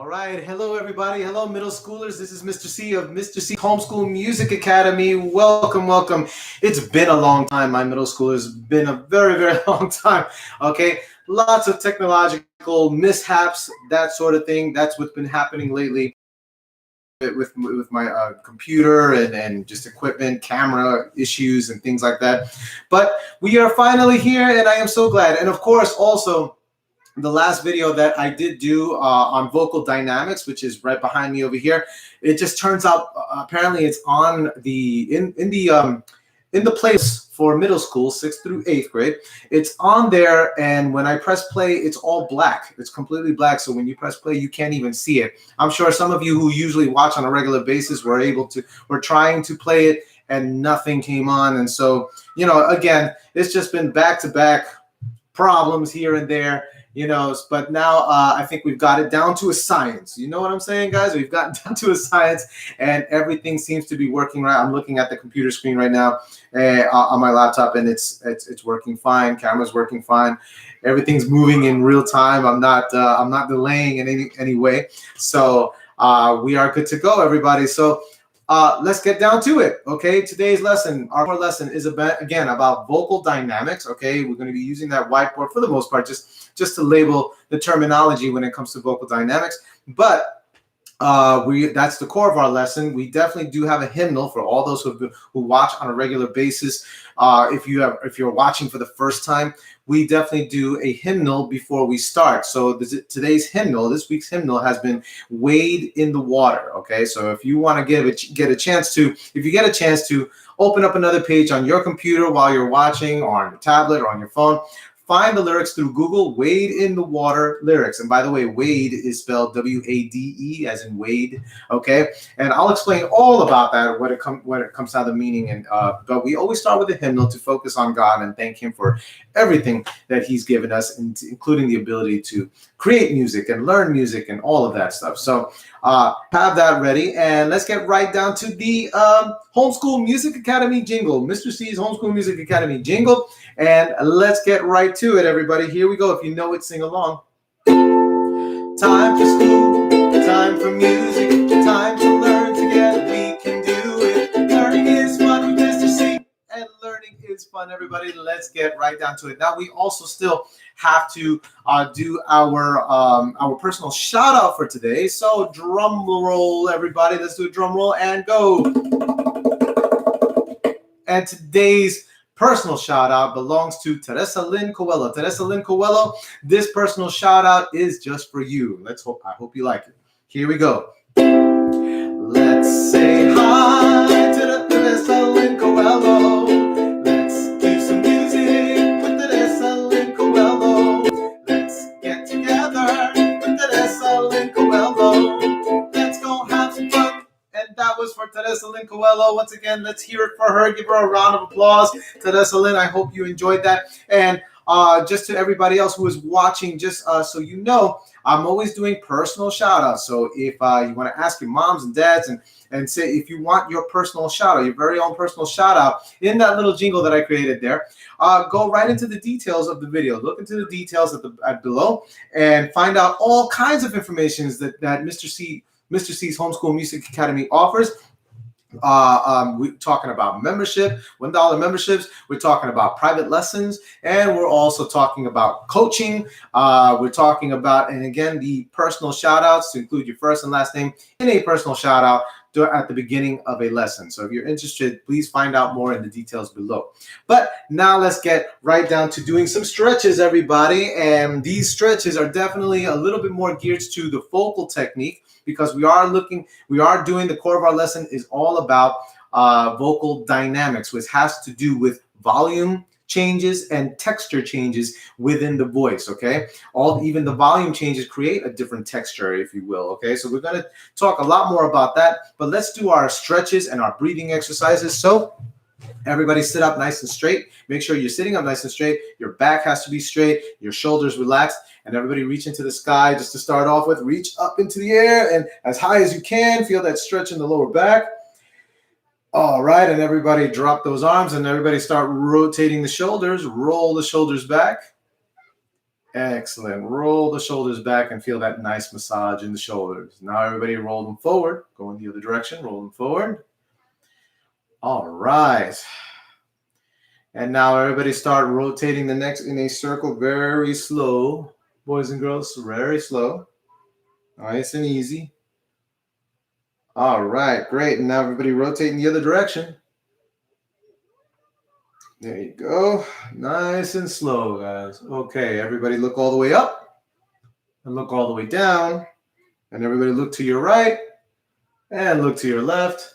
All right. Hello, everybody. Hello, middle schoolers. This is Mr. C of Mr. C Homeschool Music Academy. Welcome, welcome. It's been a long time, my middle schoolers. Been a very, very long time. Okay. Lots of technological mishaps, that sort of thing. That's what's been happening lately with my computer and just equipment, camera issues and things like that. But we are finally here, and I am so glad. And of course, also, the last video that I did do on vocal dynamics, which is right behind me over here, it just turns out apparently it's on the in the playlist for middle school, 6th through 8th grade. It's on there, and when I press play, it's all black. It's completely black, so when you press play, you can't even see it. I'm sure some of you who usually watch on a regular basis were trying to play it, and nothing came on. And so, again, it's just been back-to-back problems here and there. But now I think we've got it down to a science. You know what I'm saying, guys? We've gotten down to a science, and everything seems to be working right. I'm looking at the computer screen right now on my laptop, and it's working fine. Camera's working fine. Everything's moving in real time. I'm not delaying in any way. So we are good to go, everybody. So let's get down to it. Okay, today's lesson, our lesson is about vocal dynamics. Okay, we're going to be using that whiteboard for the most part, just to label the terminology when it comes to vocal dynamics. But that's the core of our lesson. We definitely do have a hymnal for all those who watch on a regular basis. If you're watching for the first time, we definitely do a hymnal before we start. So this week's hymnal has been Wade in the Water. Okay, so if you want to if you get a chance to open up another page on your computer while you're watching, or on your tablet or on your phone, find the lyrics through Google, Wade in the Water lyrics. And by the way, Wade is spelled W-A-D-E, as in Wade, okay? And I'll explain all about that when it comes down to meaning. And but we always start with a hymnal to focus on God and thank Him for everything that He's given us, including the ability to create music and learn music and all of that stuff. So have that ready, and let's get right down to the Homeschool Music Academy jingle, Mr. C's Homeschool Music Academy jingle. And let's get right to it, everybody. Here we go. If you know it, sing along. Time for school, time for music, time to learn together. We can do it. Learning is fun with Mr. C, and learning is fun, everybody. Let's get right down to it. Now, we also still have to do our personal shout out for today. So drum roll, everybody. Let's do a drum roll and go. And today's personal shout out belongs to Teresa Lynn Coelho. Teresa Lynn Coelho, this personal shout out is just for you. I hope you like it. Here we go. Let's say hi to Teresa Lynn Coelho. Let's do some music with Teresa Lynn Coelho. Let's get together with Teresa Lynn Coelho. Let's go have some fun. And that was for Teresa Lynn Coelho. Once again, let's hear it for her. Give her a round of applause. Teresa Lynn, I hope you enjoyed that. And just to everybody else who is watching, just so you know, I'm always doing personal shout outs. So if you want to ask your moms and dads and say if you want your personal shout out, your very own personal shout out in that little jingle that I created there, go right into the details of the video. Look into the details at below and find out all kinds of information that Mr. C's Homeschool Music Academy offers. We're talking about membership, $1 memberships. We're talking about private lessons, and we're also talking about coaching. We're talking about, and again, the personal shout outs to include your first and last name in a personal shout out at the beginning of a lesson. So if you're interested, please find out more in the details below. But now let's get right down to doing some stretches, everybody. And these stretches are definitely a little bit more geared to the vocal technique, because we are doing the core of our lesson is all about vocal dynamics, which has to do with volume changes and texture changes within the voice. Okay, even the volume changes create a different texture, if you will. Okay, so we're going to talk a lot more about that, but let's do our stretches and our breathing exercises. So everybody sit up nice and straight. Make sure you're sitting up nice and straight. Your back has to be straight, your shoulders relaxed, and everybody reach into the sky. Just to start off with, reach up into the air and as high as you can. Feel that stretch in the lower back. All right, and everybody drop those arms and everybody start rotating the shoulders. Roll the shoulders back Excellent. Roll the shoulders back and feel that nice massage in the shoulders. Now everybody roll them forward. Go in the other direction. Roll them forward. All right. And now everybody start rotating the necks in a circle very slow. Boys and girls, very slow. Nice and easy. All right, great. And now everybody rotate in the other direction. There you go. Nice and slow, guys. Okay, everybody look all the way up and look all the way down. And everybody look to your right and look to your left.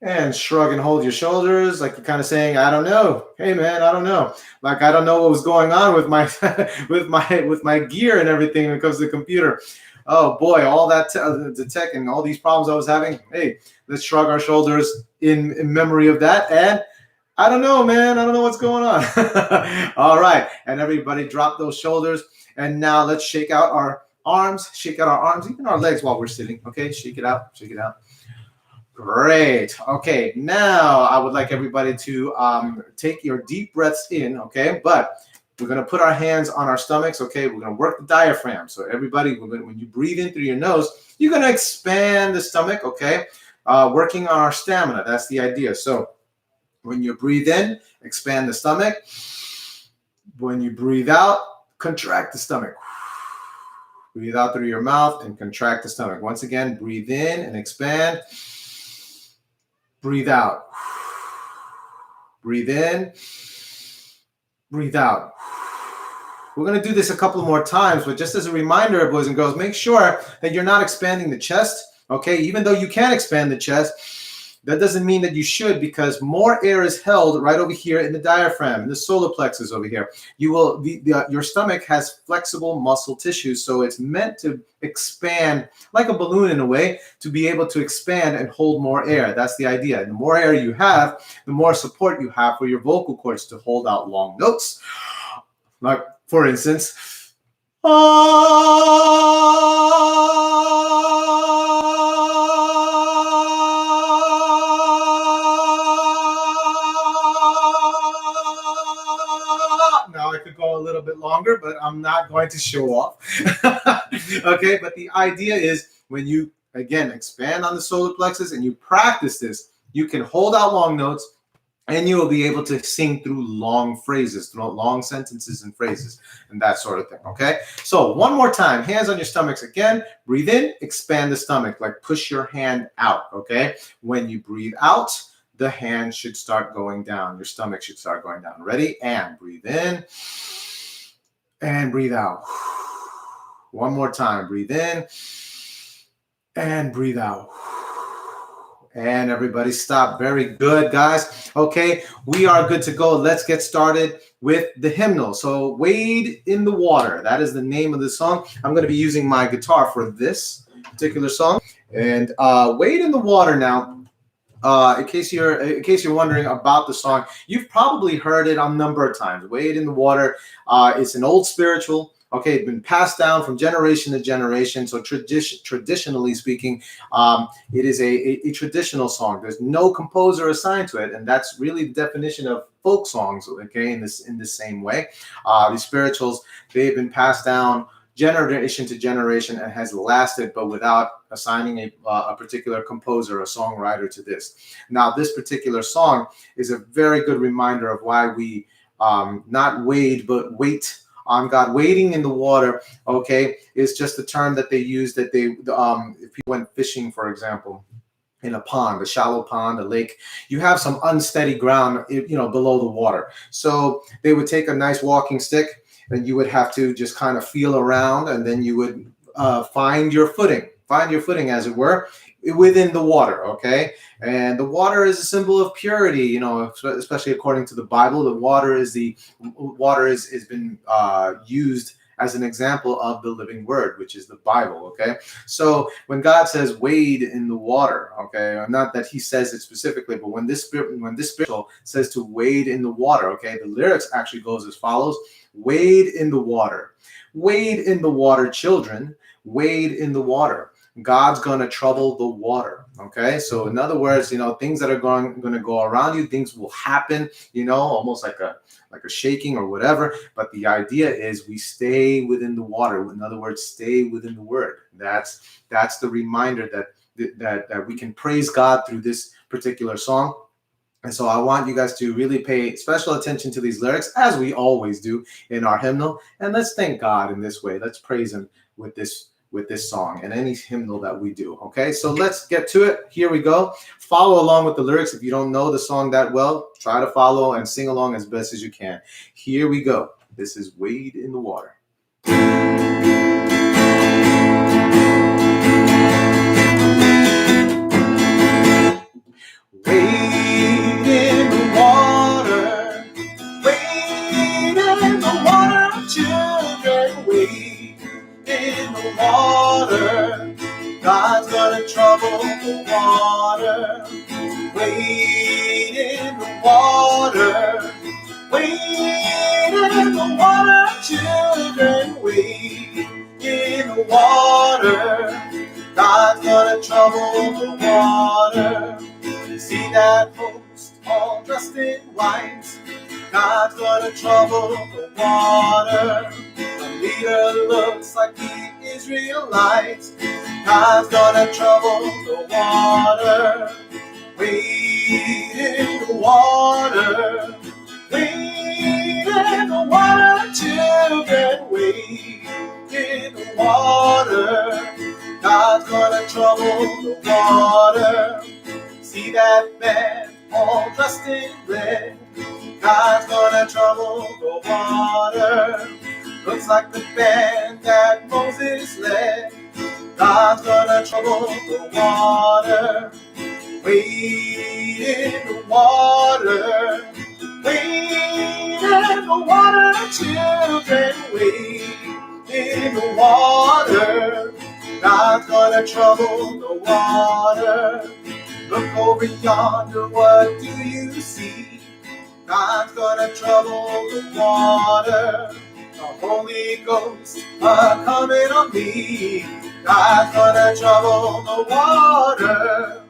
And shrug and hold your shoulders like you're kind of saying, I don't know. Hey man, I don't know. Like I don't know what was going on with my with my gear and everything when it comes to the computer. Oh boy, all that the tech and all these problems I was having. Hey, let's shrug our shoulders in memory of that. And I don't know, man. I don't know what's going on. All right, and everybody drop those shoulders. And now let's shake out our arms, even our legs while we're sitting. Okay, shake it out, shake it out. Great. Okay, now I would like everybody to take your deep breaths in, okay? But we're going to put our hands on our stomachs, okay? We're going to work the diaphragm. So everybody, when you breathe in through your nose, you're going to expand the stomach, okay? Working on our stamina. That's the idea. So when you breathe in, expand the stomach. When you breathe out, contract the stomach. Breathe out through your mouth and contract the stomach. Once again, breathe in and expand. Breathe out. Breathe in. Breathe out. We're going to do this a couple more times, but just as a reminder, boys and girls, make sure that you're not expanding the chest, okay? Even though you can expand the chest, that doesn't mean that you should, because more air is held right over here in the diaphragm, in the solar plexus over here. Your stomach has flexible muscle tissue, so it's meant to expand like a balloon in a way, to be able to expand and hold more air. That's the idea. And the more air you have, the more support you have for your vocal cords to hold out long notes. Like, for instance, now I could go a little bit longer, but I'm not going to show off. Okay, but the idea is when you, again, expand on the solar plexus and you practice this, you can hold out long notes and you will be able to sing through long phrases, through long sentences and phrases and that sort of thing, okay? So one more time, hands on your stomachs again. Breathe in, expand the stomach, like push your hand out, okay? When you breathe out, the hand should start going down. Your stomach should start going down. Ready? And breathe in and breathe out. One more time. Breathe in and breathe out. And everybody stop. Very good, guys. Okay, we are good to go. Let's get started with the hymnal. So Wade in the Water. That is the name of the song. I'm going to be using my guitar for this particular song. And Wade in the Water now. In case you're wondering about the song, you've probably heard it a number of times. Wade in the Water. It's an old spiritual. Okay, it's been passed down from generation to generation. So traditionally speaking, it is a traditional song. There's no composer assigned to it, and that's really the definition of folk songs. Okay, in the same way, these spirituals, they've been passed down generation to generation and has lasted, but without assigning a particular composer, a songwriter to this. Now, this particular song is a very good reminder of why we not wade, but wait on God. Wading in the water, okay, is just the term that they use, that they, if people went fishing, for example, in a pond, a shallow pond, a lake, you have some unsteady ground, below the water. So they would take a nice walking stick, and you would have to just kind of feel around, and then you would find your footing, as it were, within the water, okay? And the water is a symbol of purity, especially according to the Bible. The water has been used as an example of the living word, which is the Bible, okay? So when God says wade in the water, okay, not that he says it specifically, but when this spiritual says to wade in the water, okay, the lyrics actually goes as follows: wade in the water, children, wade in the water. God's going to trouble the water. Okay, so in other words, things that are going to go around you, things will happen, almost like a shaking or whatever. But the idea is we stay within the water. In other words, stay within the word. That's the reminder that we can praise God through this particular song. And so I want you guys to really pay special attention to these lyrics, as we always do in our hymnal. And let's thank God in this way. Let's praise him with this song and any hymnal that we do. Okay, so let's get to it. Here we go. Follow along with the lyrics. If you don't know the song that well, try to follow and sing along as best as you can. Here we go. This is Wade in the Water. Wade in the water, wade in the water, children, wade in the water. God's gonna trouble the water. Wade in the water, wade in the water, children, wade in the water. God's gonna trouble the water. See that host all dressed in white. God's gonna trouble the water. The leader looks like the Israelites. God's gonna trouble the water. Wade in the water. Wade in the water, children. Wade in the water. God's gonna trouble the water. See that man all dressed in red. God's gonna trouble the water. Looks like the band that Moses led. God's gonna trouble the water. Wade in the water. Wade in the water, children. Wade in the water. God's gonna trouble the water. Look over yonder, what do you see? God's gonna trouble the water. The Holy Ghost coming on me. God's gonna trouble the water.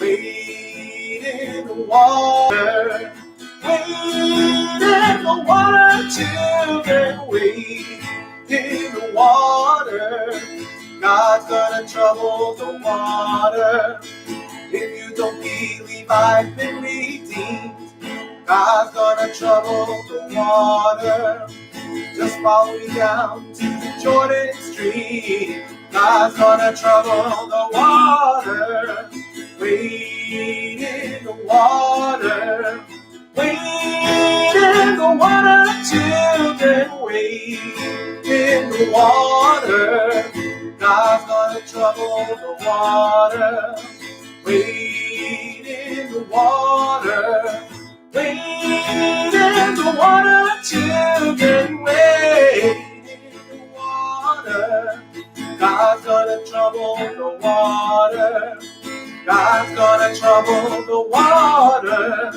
Wade in the water. Wade in the water, children. Wade in the water. God's gonna trouble the water. If you don't believe I've been redeemed, God's gonna trouble the water. Just follow me down to the Jordan stream. God's gonna trouble the water. Wade in the water. Wade in the water, children. Wade in the water. God's gonna trouble the water. Wade in the water. Wade in the water, children. Wade in the water. God's gonna trouble the water. God's gonna trouble the water.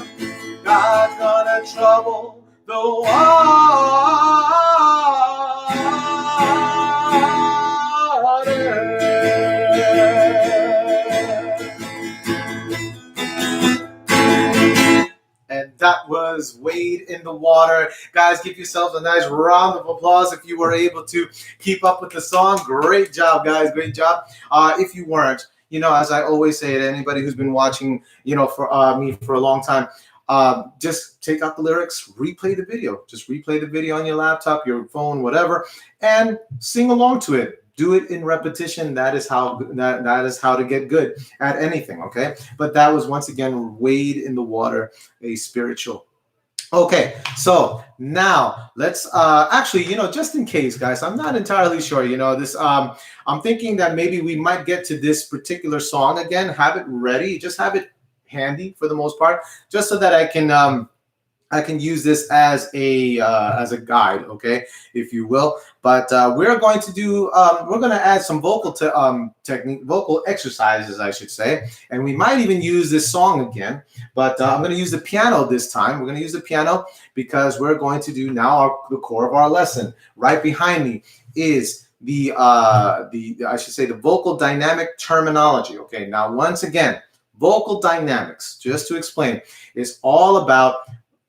God's gonna trouble the water. And that was Wade in the Water. Guys, give yourselves a nice round of applause if you were able to keep up with the song. Great job, guys. Great job. If you weren't, as I always say to anybody who's been watching, for me for a long time, just take out the lyrics, replay the video. Just replay the video on your laptop, your phone, whatever, and sing along to it. Do it in repetition. That is how to get good at anything, okay? But that was, once again, Wade in the Water, a spiritual. Okay, so now let's actually, just in case, guys, I'm not entirely sure, this I'm thinking that maybe we might get to this particular song again. Have it ready, just have it handy for the most part, just so that I can use this as a guide, okay, if you will. But we're going to do we're going to add some vocal exercises, I should say, and we might even use this song again. But I'm going to use the piano this time. We're going to use the piano because we're going to do now the core of our lesson. Right behind me is I should say the vocal dynamic terminology. Okay, now once again, vocal dynamics, just to explain, is all about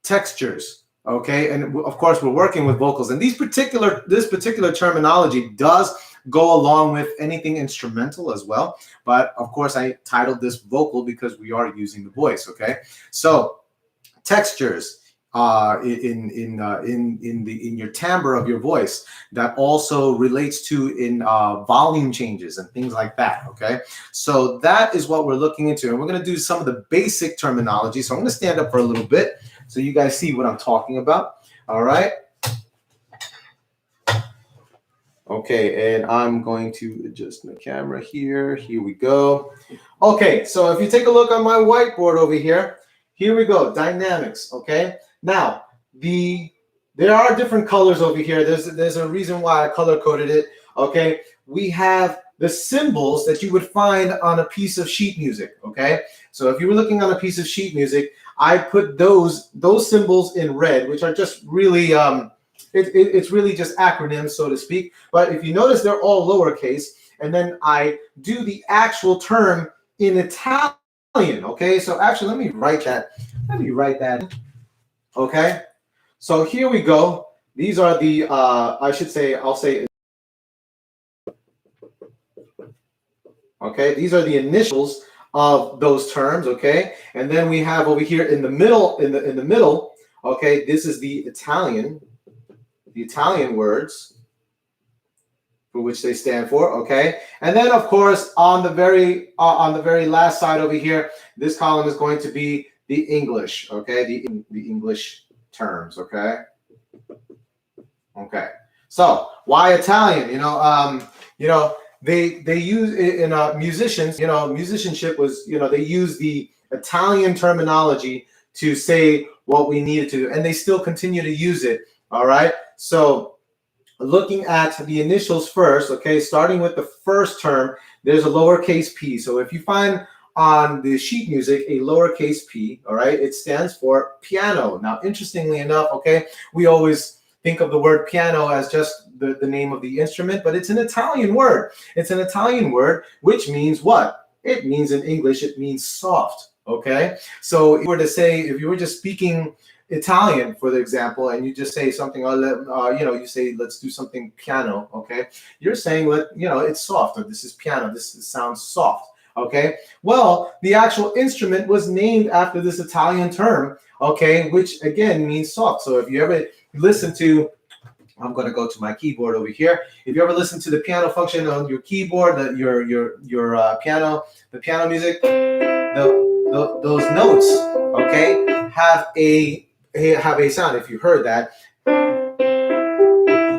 textures. Okay, and of course we're working with vocals, and this particular terminology does go along with anything instrumental as well. But of course, I titled this vocal because we are using the voice. Okay, so textures in your timbre of your voice, that also relates to in volume changes and things like that. Okay, so that is what we're looking into, and we're going to do some of the basic terminology. So I'm going to stand up for a little bit so you guys see what I'm talking about. All right. Okay, and I'm going to adjust my camera here. Here we go. Okay, so if you take a look on my whiteboard over here, here we go, dynamics. Okay, now there are different colors over here. There's a reason why I color coded it. Okay, we have the symbols that you would find on a piece of sheet music. Okay, so if you were looking on a piece of sheet music, I put those symbols in red, which are just really it's really just acronyms, so to speak. But if you notice, they're all lowercase, and then I do the actual term in Italian. Okay, so actually, let me write that. Okay, so here we go. These are the I'll say. Okay, these are the initials of those terms. Okay, and then we have over here in the middle, in the middle. Okay, this is the Italian words for which they stand for. Okay, and then of course on the very last side over here, this column is going to be the English. Okay, the English terms. Okay. So why Italian? They use in musicians. Musicianship was, they use the Italian terminology to say what we needed to, and they still continue to use it. All right. So looking at the initials first, okay, starting with the first term, there's a lowercase p. So if you find on the sheet music a lowercase p, all right, it stands for piano. Now, interestingly enough, okay, we always think of the word piano as just the name of the instrument, but it's an Italian word. It's an Italian word, which means what? It means in English, it means soft. Okay. So if you were just speaking Italian, for the example, and you just say something, you say, let's do something piano, okay? You're saying, it's soft, or this is piano, this sounds soft, okay? Well, the actual instrument was named after this Italian term, okay, which again means soft. So if you ever listen to, I'm going to go to my keyboard over here. If you ever listen to the piano function on your keyboard, your piano, the piano music, those notes, okay, have a sound. If you heard that,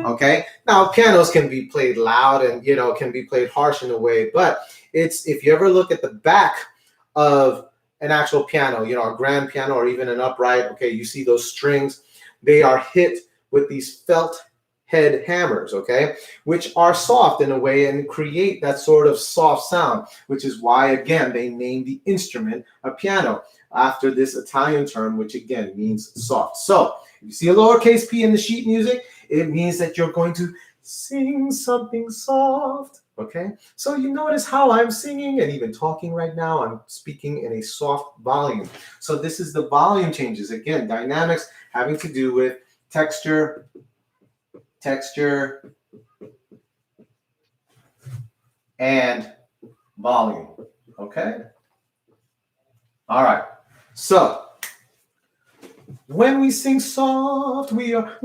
okay. Now pianos can be played loud and can be played harsh in a way, but if you ever look at the back of an actual piano, a grand piano or even an upright, okay, you see those strings, they are hit with these felt head hammers, okay, which are soft in a way and create that sort of soft sound, which is why again they named the instrument a piano after this Italian term, which again means soft. So if you see a lowercase p in the sheet music, it means that you're going to sing something soft. Okay, so you notice how I'm singing and even talking right now. I'm speaking in a soft volume. So this is the volume changes. Again, dynamics having to do with texture, and volume. Okay. All right. So when we sing soft, we are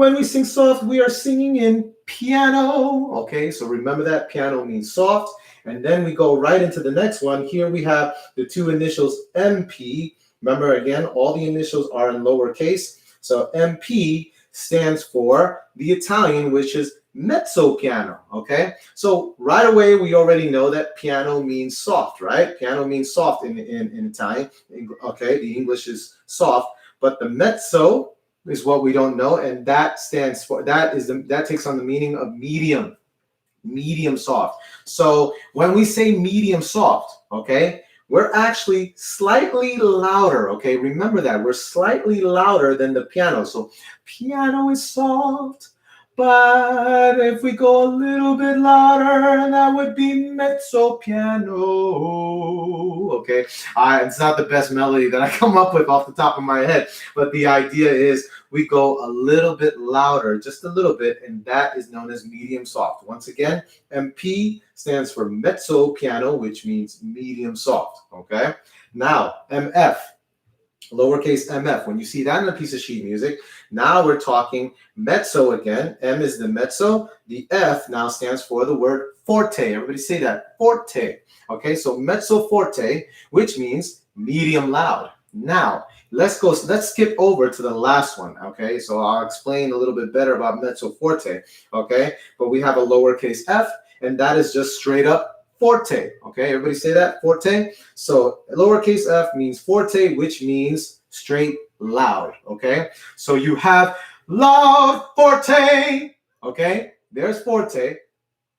singing in piano. Okay, so remember that piano means soft. And then we go right into the next one. Here we have the two initials MP. Remember, again, all the initials are in lowercase. So MP stands for the Italian, which is Mezzo Piano. Okay, so right away we already know that piano means soft, right? Piano means soft in Italian. Okay, the English is soft, but the mezzo is what we don't know, and that stands for that takes on the meaning of medium soft. So when we say medium soft, okay, we're actually slightly louder. Okay, remember that we're slightly louder than the piano. So piano is soft, But if we go a little bit louder, that would be Mezzo Piano. Okay, it's not the best melody that I come up with off the top of my head, but the idea is we go a little bit louder, just a little bit, and that is known as medium soft. Once again, MP stands for Mezzo Piano, which means medium soft. Okay, now MF. Lowercase mf. When you see that in a piece of sheet music, now we're talking mezzo again. M is the mezzo. The F now stands for the word forte. Everybody say that, forte. Okay, so mezzo forte, which means medium loud. Now, let's skip over to the last one. Okay, so I'll explain a little bit better about mezzo forte. Okay, but we have a lowercase f, and that is just straight up forte. Okay, everybody say that, forte. So lowercase f means forte, which means straight loud. Okay, so you have loud forte. Okay, there's forte.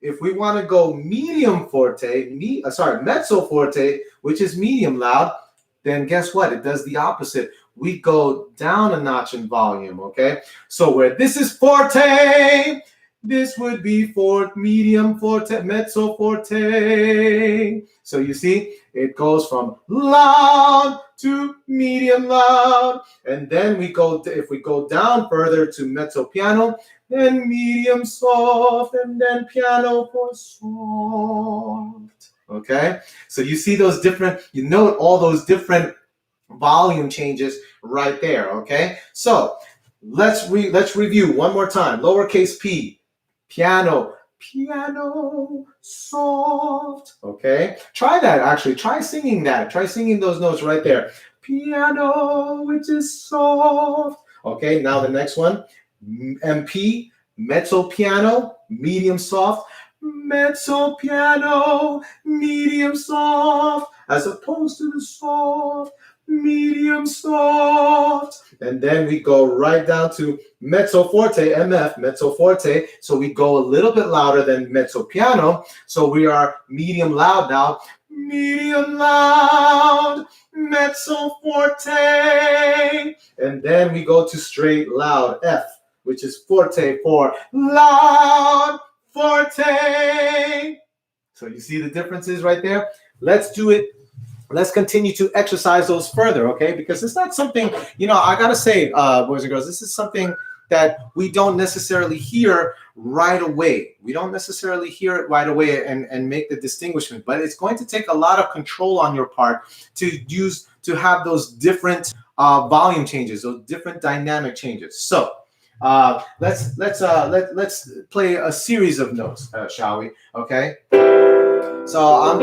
If we want to go medium forte, mezzo forte, which is medium loud, then guess what? It does the opposite. We go down a notch in volume. Okay, so where this is forte, this would be for medium forte, mezzo forte. So you see, it goes from loud to medium loud. And then if we go down further to mezzo piano, then medium soft, and then piano for soft. Okay? So you see those different, you note all those different volume changes right there. Okay? So let's review one more time. Lowercase p. Piano, soft. Okay, try that. Actually, try singing that. Try singing those notes right there. Piano, which is soft. Okay, now the next one, MP, mezzo piano, medium soft. Mezzo piano, medium soft, as opposed to the soft, medium soft. And then we go right down to mezzo forte, MF, mezzo forte. So we go a little bit louder than mezzo piano. So we are medium loud now. Medium loud, mezzo forte. And then we go to straight loud, F, which is forte for loud forte. So you see the differences right there? Let's do it. Let's continue to exercise those further, okay? Because it's not something, I gotta say, boys and girls, this is something that we don't necessarily hear right away. We don't necessarily hear it right away and make the distinguishment, but it's going to take a lot of control on your part to have those different volume changes, those different dynamic changes. So let's play a series of notes, shall we? Okay. So I'm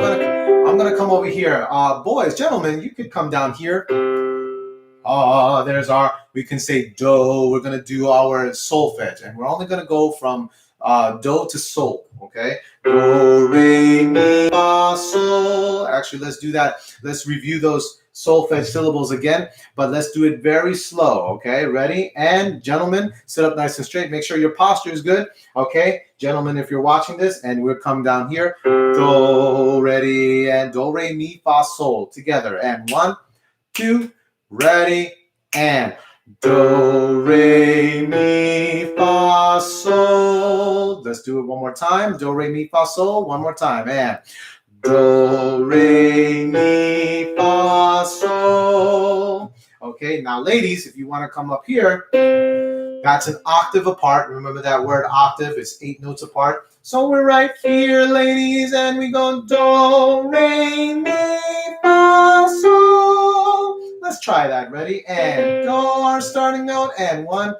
gonna come over here. Boys, gentlemen, you could come down here. We can say do. We're gonna do our solfege, and we're only gonna go from do to sol. Okay. Do, re, mi, fa, sol. Actually, let's do that. Let's review those solfege syllables again, but let's do it very slow. Okay, ready? And gentlemen, sit up nice and straight. Make sure your posture is good. Okay, gentlemen, if you're watching this, and we'll come down here. Do, ready, and do, re, mi, fa, sol together. And 1, 2, ready, and do, re, mi, fa, sol. Let's do it one more time. Do, re, mi, fa, sol. One more time. And do, re, mi, fa, sol. Okay, now ladies, if you want to come up here, that's an octave apart. Remember that word octave is 8 notes apart. So we're right here, ladies, and we go do, re, mi, fa, sol. Let's try that. Ready? And do, our starting note. And 1,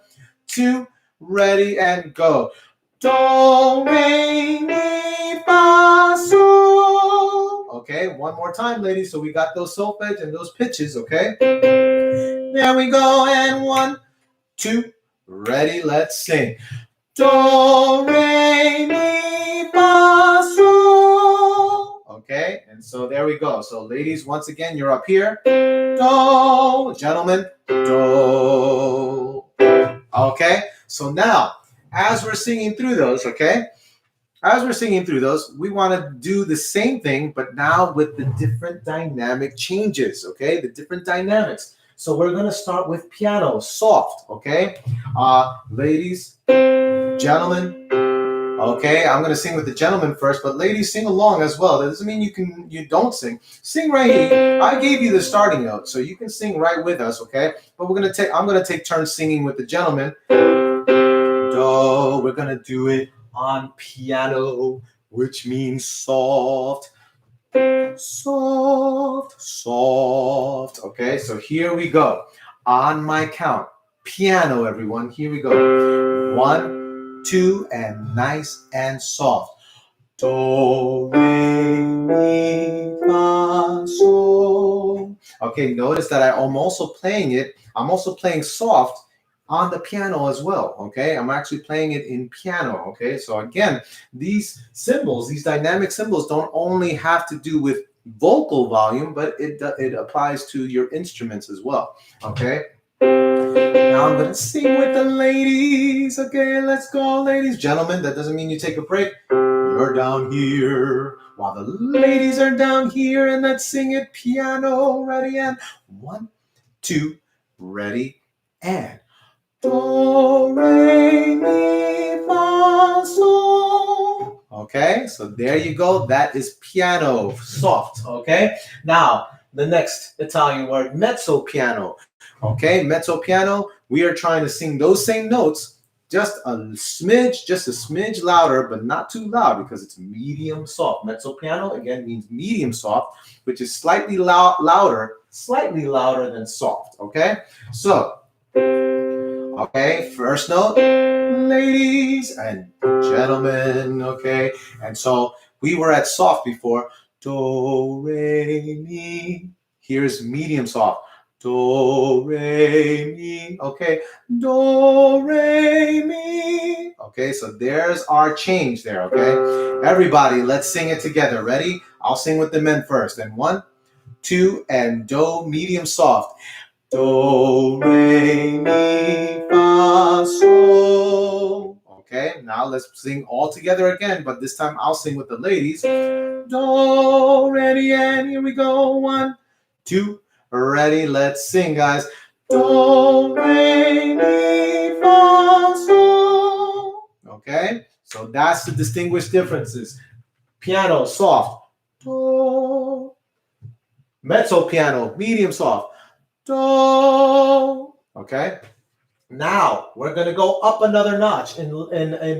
2, ready, and go. Do, re, mi, fa, sol. Okay, one more time, ladies. So we got those solfege and those pitches, okay? There we go. And 1, 2, ready, let's sing. Do, re, mi, fa, sol. Okay, and so there we go. So ladies, once again, you're up here. Do, gentlemen, do. Okay, so now, as we're singing through those, okay? As we're singing through those, we want to do the same thing, but now with the different dynamic changes, okay? The different dynamics. So we're going to start with piano, soft, okay? Ladies, gentlemen, okay? I'm going to sing with the gentlemen first, but ladies, sing along as well. That doesn't mean you don't sing. Sing right here. I gave you the starting note, so you can sing right with us, okay? But I'm going to take turns singing with the gentlemen. Do, we're going to do it on piano, which means soft. Soft, soft. Okay, so here we go. On my count. Piano, everyone. Here we go. 1, 2, and nice and soft. Do, re, mi, fa, sol. Okay, notice that I'm also playing it. I'm also playing soft on the piano as well, okay? I'm actually playing it in piano, okay? So again, these symbols, these dynamic symbols don't only have to do with vocal volume, but it applies to your instruments as well, okay? Now I'm gonna sing with the ladies, okay? Let's go, ladies. Gentlemen, that doesn't mean you take a break. You're down here, while the ladies are down here, and let's sing it piano, ready, and 1, 2, ready, and do, re, mi, fa, sol. Okay, so there you go. That is piano, soft. Okay, now the next Italian word, mezzo piano. Okay, mezzo piano. We are trying to sing those same notes, just a smidge louder, but not too loud because it's medium soft. Mezzo piano again means medium soft, which is slightly louder than soft. Okay, so. Okay, first note, ladies and gentlemen, okay? And so we were at soft before. Do, re, mi. Here's medium soft. Do, re, mi. Okay, do, re, mi. Okay, so there's our change there, okay? Everybody, let's sing it together. Ready? I'll sing with the men first. And 1, 2, and do, medium soft. Do, re, mi, fa, sol. Okay, now let's sing all together again, but this time I'll sing with the ladies. Do, ready, and here we go. 1, 2, ready, let's sing, guys. Do, re, mi, fa, sol. Okay, so that's the distinguished differences. Piano, soft. Do. Mezzo piano, medium soft. Do. Okay. Now we're going to go up another notch in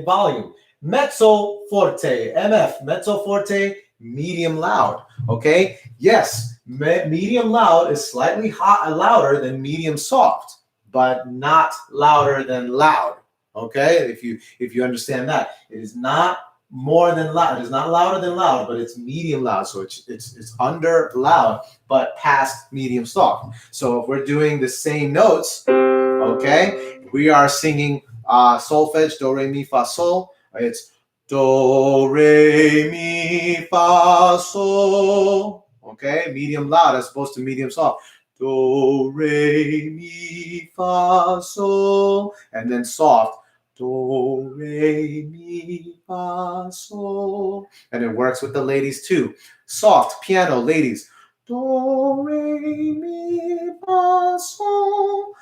volume. Mezzo forte, MF, mezzo forte, medium loud. Okay. Yes, medium loud is slightly louder than medium soft, but not louder than loud. Okay. If you understand that, it is not more than loud. It is not louder than loud, but it's medium loud. So it's under loud, but past medium soft. So if we're doing the same notes, okay, we are singing solfege, do, re, mi, fa, sol. It's do, re, mi, fa, sol. Okay, medium loud as opposed to medium soft. Do, re, mi, fa, sol. And then soft. Do, re, mi, fa, sol. And it works with the ladies too. Soft, piano, ladies. Do, re, mi, fa, sol.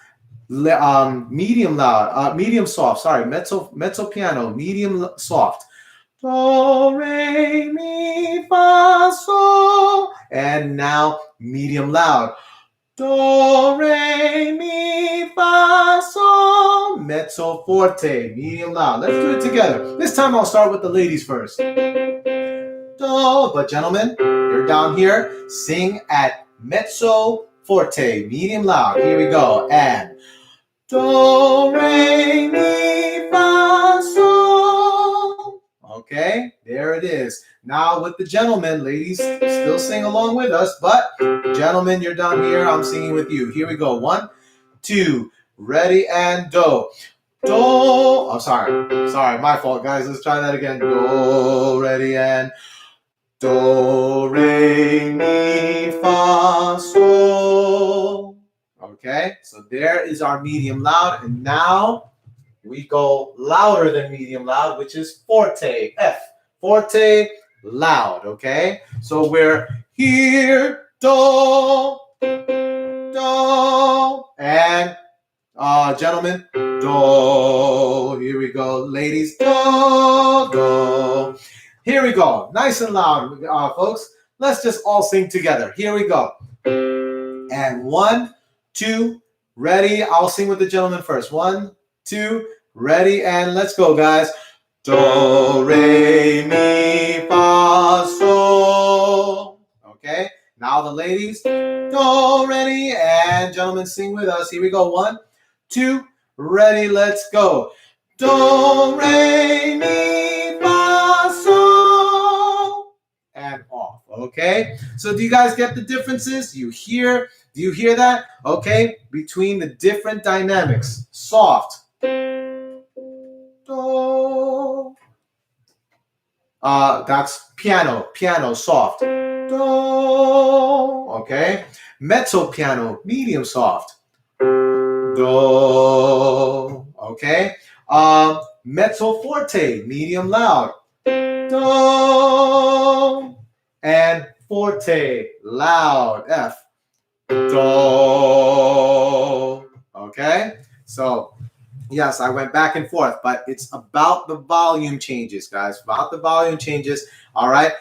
Medium loud, medium soft, sorry, mezzo piano, medium soft. Do, re, mi, fa, sol. And now medium loud. Do, re, mi, fa, sol. Mezzo forte, medium loud. Let's do it together. This time I'll start with the ladies first. Do, but gentlemen, you're down here. Sing at mezzo forte, medium loud. Here we go. And do, re, mi, fa, sol. Okay, there it is. Now with the gentlemen, ladies, still sing along with us, but gentlemen, you're down here. I'm singing with you. Here we go. 1, 2, ready, and do. Do. Oh, sorry, my fault, guys. Let's try that again. Do, ready, and do, re, mi, fa, sol. Okay, so there is our medium loud, and now we go louder than medium loud, which is forte, F. Forte, loud, okay? So we're here, do, do, and gentlemen, do. Here we go, ladies, do, do. Here we go, nice and loud, folks. Let's just all sing together. Here we go. And 1, 2, ready. I'll sing with the gentleman first. 1, 2, ready, and let's go, guys. Do, re, mi, fa, sol. Okay, now the ladies. Do, ready, and gentlemen, sing with us. Here we go. 1, 2, ready, let's go. Do, re, mi, fa, sol. And off. Okay, so do you guys get the differences? Do you hear that? Okay, between the different dynamics. Soft. Do. That's piano, soft. Do. Okay, mezzo piano, medium soft. Do. Okay, mezzo forte, medium loud. Do. And forte, loud, F. Do. Okay, so yes, I went back and forth, but it's about the volume changes, guys. About the volume changes. All right.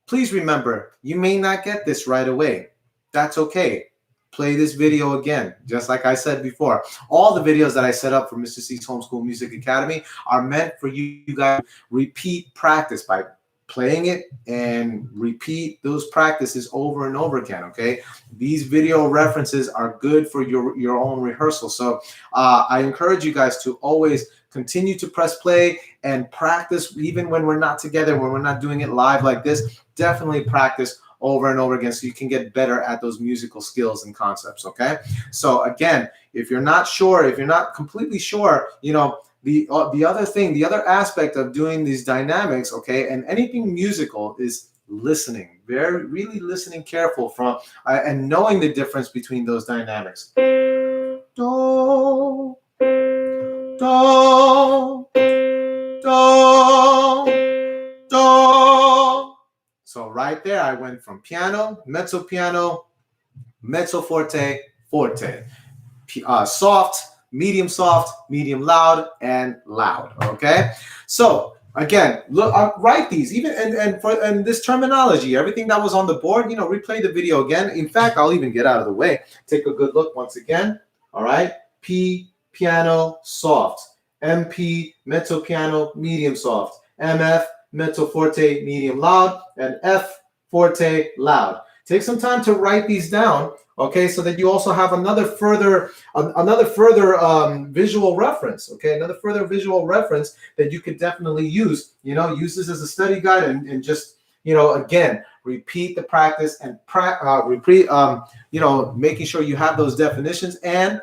Please remember, you may not get this right away. That's okay. Play this video again, just like I said before. All the videos that I set up for Mr. C's Homeschool Music Academy are meant for you guys to repeat practice by playing it and repeat those practices over and over again. Okay, these video references are good for your own rehearsal. So I encourage you guys to always continue to press play and practice, even when we're not together, when we're not doing it live like this. Definitely practice over and over again so you can get better at those musical skills and concepts. Okay, so again, if you're not sure, if you're not completely sure, you know, the other thing, the other aspect of doing these dynamics, okay, and anything musical is listening, really listening careful from and knowing the difference between those dynamics. Do, do, do, do. So right there, I went from piano, mezzo forte, forte, soft, medium loud, and loud. Okay, so again, look, write these, even and this terminology, everything that was on the board. You know, replay the video again. In fact, I'll even get out of the way. Take a good look once again. All right, P, piano, soft. MP, mezzo piano, medium soft. MF, mezzo forte, medium loud, and F, forte, loud. Take some time to write these down, okay, so that you also have another further visual reference, okay, another further visual reference that you could definitely use. You know, use this as a study guide and just, you know, again, repeat the practice and repeat, you know, making sure you have those definitions and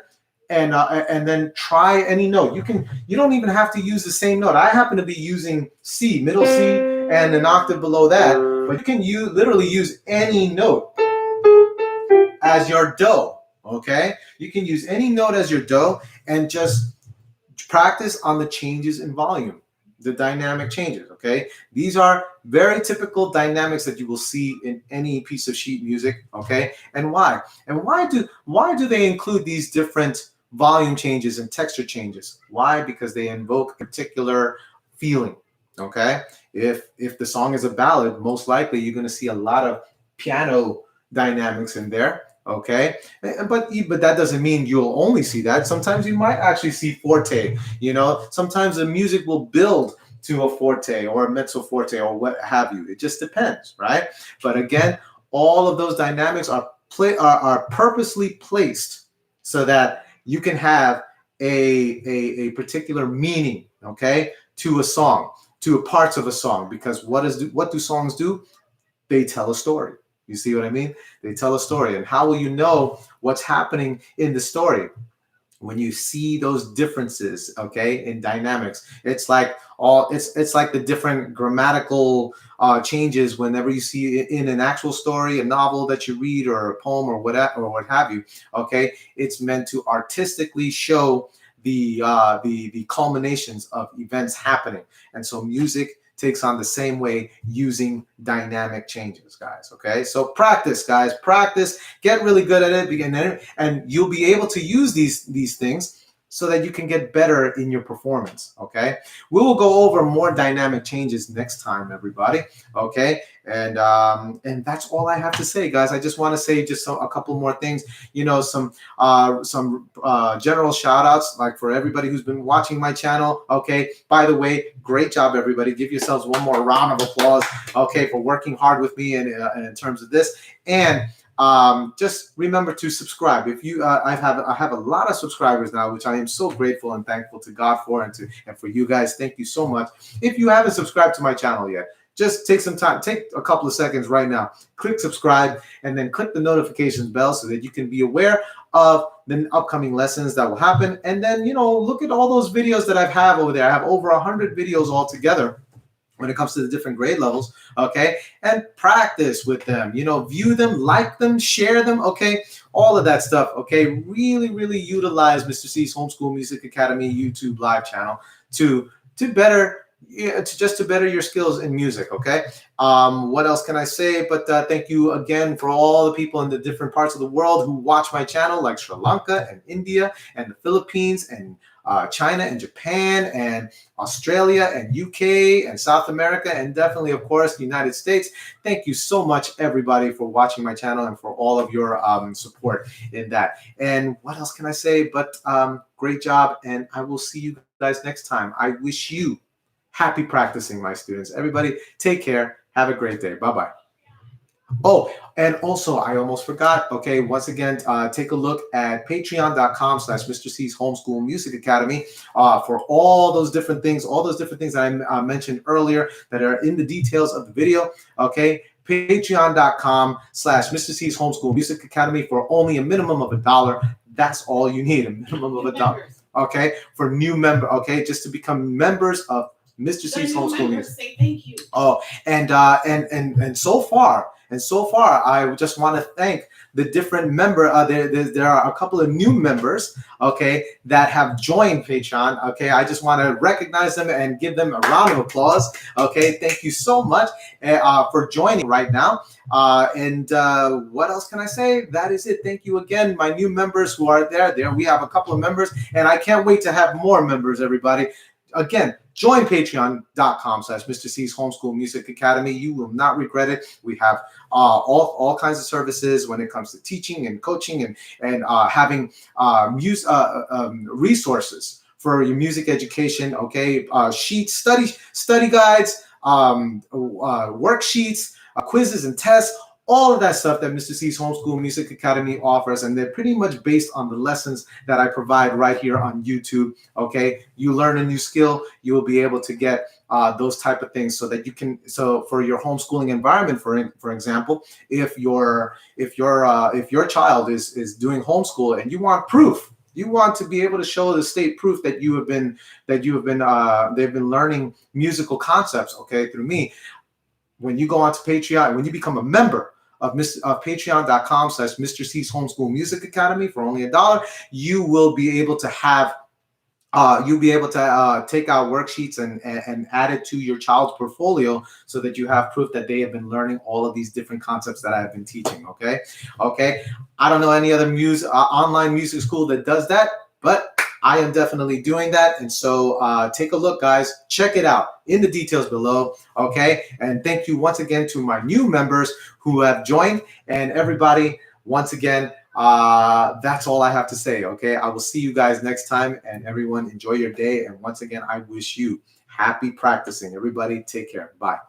then try any note. You don't even have to use the same note. I happen to be using C, middle C, and an octave below that, but you can literally use any note as your do. Okay, you can use any note as your do and just practice on the changes in volume, the dynamic changes. Okay, these are very typical dynamics that you will see in any piece of sheet music. Okay, and why do they include these different volume changes and texture changes? Why? Because they invoke a particular feeling. Okay, if the song is a ballad, most likely you're going to see a lot of piano dynamics in there. Okay, but that doesn't mean you'll only see that. Sometimes you might actually see forte. You know, sometimes the music will build to a forte or a mezzo forte or what have you. It just depends, right? But again, all of those dynamics are purposely placed so that you can have a particular meaning, okay, to a song, to parts of a song. Because what do songs do? They tell a story. You see what I mean? They tell a story. And how will you know what's happening in the story? When you see those differences, okay, in dynamics. It's like it's like the different grammatical changes whenever you see it in an actual story, a novel that you read, or a poem, or whatever, or what have you. Okay, it's meant to artistically show the culminations of events happening. And so music takes on the same way using dynamic changes, guys. Okay, so practice, guys, practice, get really good at it, and you'll be able to use these things so that you can get better in your performance. Okay, we will go over more dynamic changes next time, everybody. Okay, and that's all I have to say, guys. I just want to say just a couple more things. You know, some general shout outs, like for everybody who's been watching my channel. Okay, by the way, great job, everybody. Give yourselves one more round of applause, okay, for working hard with me in terms of this. And just remember to subscribe. If you, I have a lot of subscribers now, which I am so grateful and thankful to God for, and for you guys. Thank you so much. If you haven't subscribed to my channel yet, just take some time, take a couple of seconds right now, click subscribe, and then click the notifications bell so that you can be aware of the upcoming lessons that will happen. And then, you know, look at all those videos that I have over there. I have over 100 videos altogether when it comes to the different grade levels, okay? And practice with them, you know, view them, like them, share them, okay? All of that stuff, okay? Really, really utilize Mr. C's Homeschool Music Academy YouTube live channel to better, to better your skills in music, okay? What else can I say? But thank you again for all the people in the different parts of the world who watch my channel, like Sri Lanka and India and the Philippines and China and Japan and Australia and UK and South America, and definitely, of course, the United States. Thank you so much, everybody, for watching my channel and for all of your support in that. And what else can I say? But great job, and I will see you guys next time. I wish you happy practicing, my students. Everybody, take care. Have a great day. Bye-bye. Oh, and also, I almost forgot. Okay, once again, take a look at patreon.com/Mr. C's Homeschool Music Academy for all those different things, that I mentioned earlier that are in the details of the video. Okay, patreon.com/Mr. C's Homeschool Music Academy for only a minimum of $1. That's all you need, a minimum of $1. Okay, for new member. Okay, just to become members of Mr. C's Homeschool Music. Say thank you. Oh, and so far. And so far, I just want to thank the different there are a couple of new members, okay, that have joined Patreon. Okay, I just want to recognize them and give them a round of applause. Okay, thank you so much for joining right now. What else can I say? That is it. Thank you again, my new members who are there. There we have a couple of members, and I can't wait to have more members, everybody. Again, join patreon.com/Mr. C's Homeschool Music Academy. You will not regret it. We have all kinds of services when it comes to teaching and coaching and having resources for your music education. Okay, sheets, study guides, worksheets, quizzes and tests. All of that stuff that Mr. C's Homeschool Music Academy offers, and they're pretty much based on the lessons that I provide right here on YouTube. Okay, you learn a new skill, you will be able to get those type of things so that you can. So for your homeschooling environment, for example, if your child is doing homeschool and you want proof. You want to be able to show the state proof that they've been learning musical concepts, okay, through me. When you go onto Patreon, when you become a member of patreon.com/Mr. C's Homeschool Music Academy for only $1, you will be able to have take out worksheets and add it to your child's portfolio so that you have proof that they have been learning all of these different concepts that I've been teaching. Okay. I don't know any other online music school that does that, but I am definitely doing that. And so take a look, guys. Check it out in the details below. Okay. And thank you once again to my new members who have joined. And everybody, once again, that's all I have to say. Okay. I will see you guys next time. And everyone, enjoy your day. And once again, I wish you happy practicing. Everybody, take care. Bye.